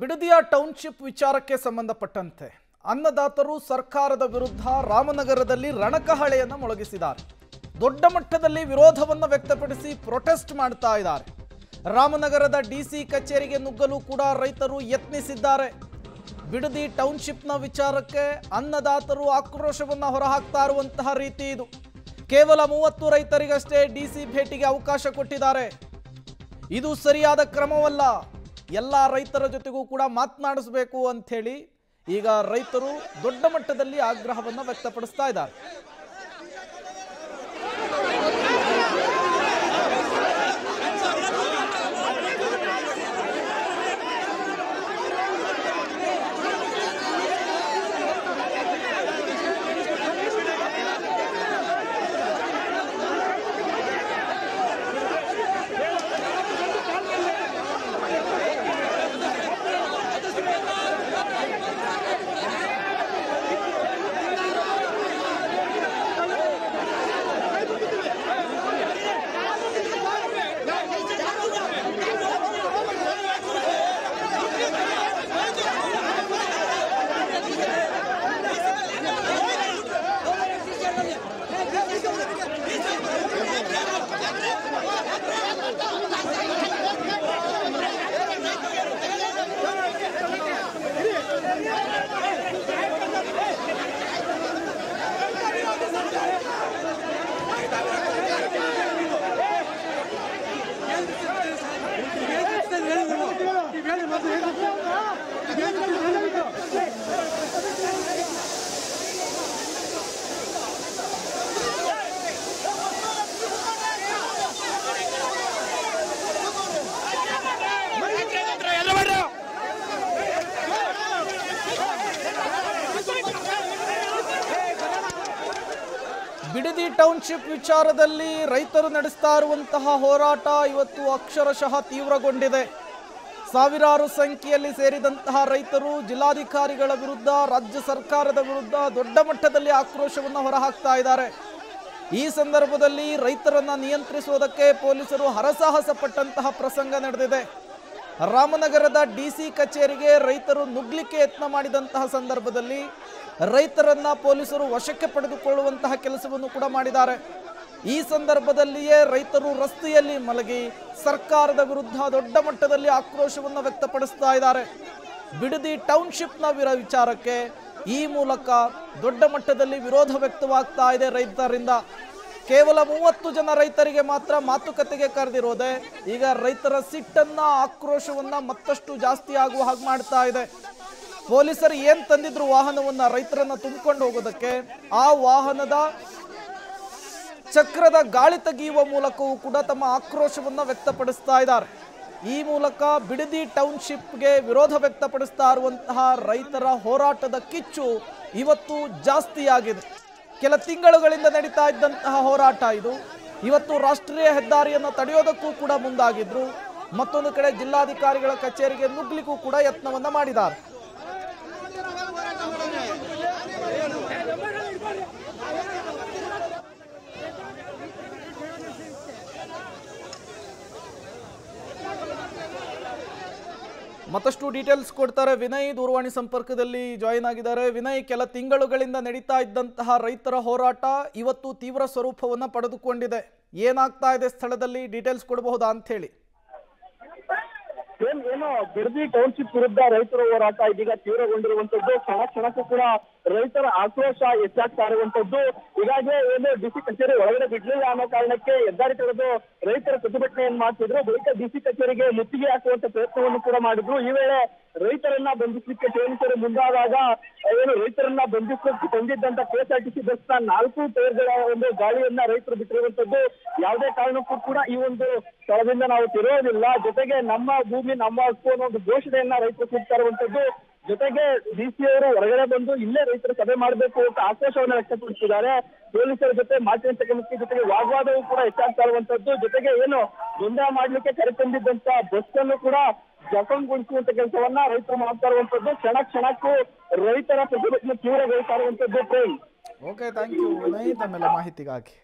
ಬಿಡದಿಯ township ವಿಚಾರಕ್ಕೆ ಸಂಬಂಧಪಟ್ಟಂತೆ ಅನ್ನದಾತರು ಸರ್ಕಾರದ ವಿರುದ್ಧ ರಾಮನಗರದಲ್ಲಿ ರಣಕಹಳೆಯನ್ನು ಮೊಳಗಿಸಿದ್ದಾರೆ. ದೊಡ್ಡ ಮಟ್ಟದಲ್ಲಿ ವಿರೋಧವನ್ನು ವ್ಯಕ್ತಪಡಿಸಿ ಪ್ರೊಟೆಸ್ಟ್ ಮಾಡ್ತಾ ಇದ್ದಾರೆ. ರಾಮನಗರದ ಡಿಸಿ ಕಚೇರಿಗೆ ನುಗ್ಗಲು ಕೂಡ ರೈತರು ಯತ್ನಿಸಿದ್ದಾರೆ. ಬಿಡದಿ ಟೌನ್ಶಿಪ್ನ ವಿಚಾರಕ್ಕೆ ಅನ್ನದಾತರು ಆಕ್ರೋಶವನ್ನು ಹೊರಹಾಕ್ತಾ ಇರುವಂತಹ ರೀತಿ ಇದು. ಕೇವಲ 30 ರೈತರಿಗಷ್ಟೇ ಡಿಸಿ ಭೇಟಿಗೆ ಅವಕಾಶ ಕೊಟ್ಟಿದ್ದಾರೆ. ಇದು ಸರಿಯಾದ ಕ್ರಮವಲ್ಲ. ಎಲ್ಲ ರೈತರ ಜೊತೆಗೂ ಕೂಡ ಮಾತನಾಡಿಸಬೇಕು ಅಂತ ಹೇಳಿ ಈಗ ರೈತರು ದೊಡ್ಡ ಮಟ್ಟದಲ್ಲಿ ಆಗ್ರಹವನ್ನು ವ್ಯಕ್ತಪಡಿಸ್ತಾ ಇದ್ದಾರೆ. ಬಿಡದಿ ಟೌನ್ಶಿಪ್ ವಿಚಾರದಲ್ಲಿ ರೈತರು ನಡೆಸ್ತಾ ಇರುವಂತಹ ಹೋರಾಟ ಇವತ್ತು ಅಕ್ಷರಶಃ ತೀವ್ರಗೊಂಡಿದೆ. ಸಾವಿರಾರು ಸಂಖ್ಯೆಯಲ್ಲಿ ಸೇರಿದಂತಹ ರೈತರು ಜಿಲ್ಲಾಧಿಕಾರಿಗಳ ವಿರುದ್ಧ, ರಾಜ್ಯ ಸರ್ಕಾರದ ವಿರುದ್ಧ ದೊಡ್ಡ ಮಟ್ಟದಲ್ಲಿ ಆಕ್ರೋಶವನ್ನು ಹೊರಹಾಕ್ತಾ ಇದ್ದಾರೆ. ಈ ಸಂದರ್ಭದಲ್ಲಿ ರೈತರನ್ನ ನಿಯಂತ್ರಿಸುವುದಕ್ಕೆ ಪೊಲೀಸರು ಹರಸಾಹಸ ಪಟ್ಟಂತಹ ಪ್ರಸಂಗ ನಡೆದಿದೆ. ರಾಮನಗರದ ಡಿಸಿ ಕಚೇರಿಗೆ ರೈತರು ನುಗ್ಲಿಕ್ಕೆ ಯತ್ನ ಮಾಡಿದಂತಹ ಸಂದರ್ಭದಲ್ಲಿ ರೈತರನ್ನ ಪೊಲೀಸರು ವಶಕ್ಕೆ ಪಡೆದುಕೊಳ್ಳುವಂತಹ ಕೆಲಸವನ್ನು ಕೂಡ ಮಾಡಿದ್ದಾರೆ. ಈ ಸಂದರ್ಭದಲ್ಲಿಯೇ ರೈತರು ರಸ್ತೆಯಲ್ಲಿ ಮಲಗಿ ಸರ್ಕಾರದ ವಿರುದ್ಧ ದೊಡ್ಡ ಮಟ್ಟದಲ್ಲಿ ಆಕ್ರೋಶವನ್ನು ವ್ಯಕ್ತಪಡಿಸ್ತಾ ಇದ್ದಾರೆ. ಬಿಡದಿ ಟೌನ್ಶಿಪ್ನ ವಿಚಾರಕ್ಕೆ ಈ ಮೂಲಕ ದೊಡ್ಡ ಮಟ್ಟದಲ್ಲಿ ವಿರೋಧ ವ್ಯಕ್ತವಾಗ್ತಾ ಇದೆ ರೈತರಿಂದ. ಕೇವಲ 30 ಜನ ರೈತರಿಗೆ ಮಾತ್ರ ಮಾತುಕತೆಗೆ ಕರೆದಿರೋದೆ ಈಗ ರೈತರ ಸಿಟ್ಟನ್ನ, ಆಕ್ರೋಶವನ್ನ ಮತ್ತಷ್ಟು ಜಾಸ್ತಿ ಆಗುವ ಹಾಗೆ ಮಾಡ್ತಾ ಇದೆ. ಪೊಲೀಸರು ಏನ್ ತಂದಿದ್ರು ವಾಹನವನ್ನ ರೈತರನ್ನ ತುಂಬಿಕೊಂಡು ಹೋಗೋದಕ್ಕೆ, ಆ ವಾಹನದ ಚಕ್ರದ ಗಾಳಿ ತೆಗೆಯುವ ಮೂಲಕವೂ ಕೂಡ ತಮ್ಮ ಆಕ್ರೋಶವನ್ನ ವ್ಯಕ್ತಪಡಿಸ್ತಾ ಇದ್ದಾರೆ. ಈ ಮೂಲಕ ಬಿಡದಿ ಟೌನ್ಶಿಪ್ಗೆ ವಿರೋಧ ವ್ಯಕ್ತಪಡಿಸ್ತಾ ಇರುವಂತಹ ರೈತರ ಹೋರಾಟದ ಕಿಚ್ಚು ಇವತ್ತು ಜಾಸ್ತಿಯಾಗಿದೆ. ಕೆಲ ತಿಂಗಳುಗಳಿಂದ ನಡೀತಾ ಇದ್ದಂತಹ ಹೋರಾಟ ಇದು. ಇವತ್ತು ರಾಷ್ಟ್ರೀಯ ಹೆದ್ದಾರಿಯನ್ನು ತಡೆಯೋದಕ್ಕೂ ಕೂಡ ಮುಂದಾಗಿದ್ರು. ಮತ್ತೊಂದು ಕಡೆ ಜಿಲ್ಲಾಧಿಕಾರಿಗಳ ಕಚೇರಿಗೆ ನುಗ್ಲಿಕ್ಕೂ ಕೂಡ ಯತ್ನವನ್ನ ಮಾಡಿದ್ದಾರೆ. ಮತ್ತಷ್ಟು ಡೀಟೇಲ್ಸ್ ಕೊಡ್ತಾರೆ ವಿನಯ್, ದೂರವಾಣಿ ಸಂಪರ್ಕದಲ್ಲಿ ಜಾಯಿನ್ ಆಗಿದ್ದಾರೆ. ವಿನಯ್, ಕೆಲ ತಿಂಗಳುಗಳಿಂದ ನಡೀತಾ ಇದ್ದಂತಹ ರೈತರ ಹೋರಾಟ ಇವತ್ತು ತೀವ್ರ ಸ್ವರೂಪವನ್ನು ಪಡೆದುಕೊಂಡಿದೆ. ಏನಾಗ್ತಾ ಇದೆ ಸ್ಥಳದಲ್ಲಿ, ಡೀಟೇಲ್ಸ್ ಕೊಡಬಹುದಾ ಅಂತ ಹೇಳಿ? ಏನು ಬಿಡದಿ ಟೌನ್ಶಿಪ್ ವಿರುದ್ಧ ರೈತರ ಹೋರಾಟ ಇದೀಗ ತೀವ್ರಗೊಂಡಿರುವಂತದ್ದು. ಕ್ಷಣಕ್ಕೂ ಕೂಡ ರೈತರ ಆಕ್ರೋಶ ಹೆಚ್ಚಾಗ್ತಾ ಇರುವಂತದ್ದು. ಹೀಗಾಗಿ ಏನು ಡಿಸಿ ಕಚೇರಿ ಒಳಗಡೆ ಬಿಡ್ಲಿಲ್ಲ ಅನ್ನೋ ಕಾರಣಕ್ಕೆ ಹೆದ್ದಾರಿ ತಡೆದು ರೈತರ ಪ್ರತಿಭಟನೆಯನ್ನು ಮಾಡ್ತಿದ್ರು. ಬಳಿಕ ಡಿಸಿ ಕಚೇರಿಗೆ ಮುತ್ತಿಗೆ ಹಾಕುವಂತ ಪ್ರಯತ್ನವನ್ನು ಕೂಡ ಮಾಡಿದ್ರು. ಈ ವೇಳೆ ರೈತರನ್ನ ಬಂಧಿಸಲಿಕ್ಕೆ ಪೊಲೀಸರು ಮುಂದಾದಾಗ ಏನು ರೈತರನ್ನ ಬಂಧಿಸಲಿಕ್ಕೆ ತಂದಿದ್ದಂತ ಕೆಎಸ್ಆರ್ಟಿಸಿ ಬಸ್ನ 4 ಟೈರ್ಗಳ ಒಂದು ಗಾಳಿಯನ್ನ ರೈತರು ಬಿಟ್ಟಿರುವಂತದ್ದು. ಯಾವುದೇ ಕಾರಣಕ್ಕೂ ಕೂಡ ಈ ಒಂದು ಸ್ಥಳದಿಂದ ನಾವು ತಿರುವುದಿಲ್ಲ, ಜೊತೆಗೆ ನಮ್ಮ ಭೂಮಿ ನಮ್ಮ ಹಕ್ಕು ಅನ್ನೋ ಒಂದು ಘೋಷಣೆಯನ್ನ ರೈತರು ಕೂಗ್ತಾ ಇರುವಂತದ್ದು. ಜೊತೆಗೆ ಡಿಸಿ ಅವರು ಹೊರಗಡೆ ಬಂದು ಇಲ್ಲೇ ರೈತರ ಸಭೆ ಮಾಡಬೇಕು ಅಂತ ಆಕ್ರೋಶವನ್ನು ವ್ಯಕ್ತಪಡಿಸಿದ್ದಾರೆ. ಪೊಲೀಸರ ಜೊತೆ ಮಾತಿನ ಚಕಮಕಿ ಜೊತೆಗೆ ವಾಗ್ವಾದವೂ ಕೂಡ ಹೆಚ್ಚಾಗ್ತಾ ಇರುವಂತದ್ದು. ಜೊತೆಗೆ ಏನು ಗೊಂದಲ ಮಾಡ್ಲಿಕ್ಕೆ ಕರೆತಂದಿದ್ದಂತ ಬಸ್ ಅನ್ನು ಕೂಡ ಜಖಂಗೊಳಿಸುವಂತ ಕೆಲಸವನ್ನ ರೈತರು ಮಾಡ್ತಾ ಇರುವಂತದ್ದು. ಕ್ಷಣಕ್ಕೂ ರೈತರ ಪ್ರತಿಭಟನೆ ತೀವ್ರಗೊಳ್ತಾ ಇರುವಂತದ್ದು. ಓಕೆ, ಥ್ಯಾಂಕ್ ಯು ವಿನಯ್ ತಮ್ಮೆಲ್ಲ ಮಾಹಿತಿಗಾಗಿ.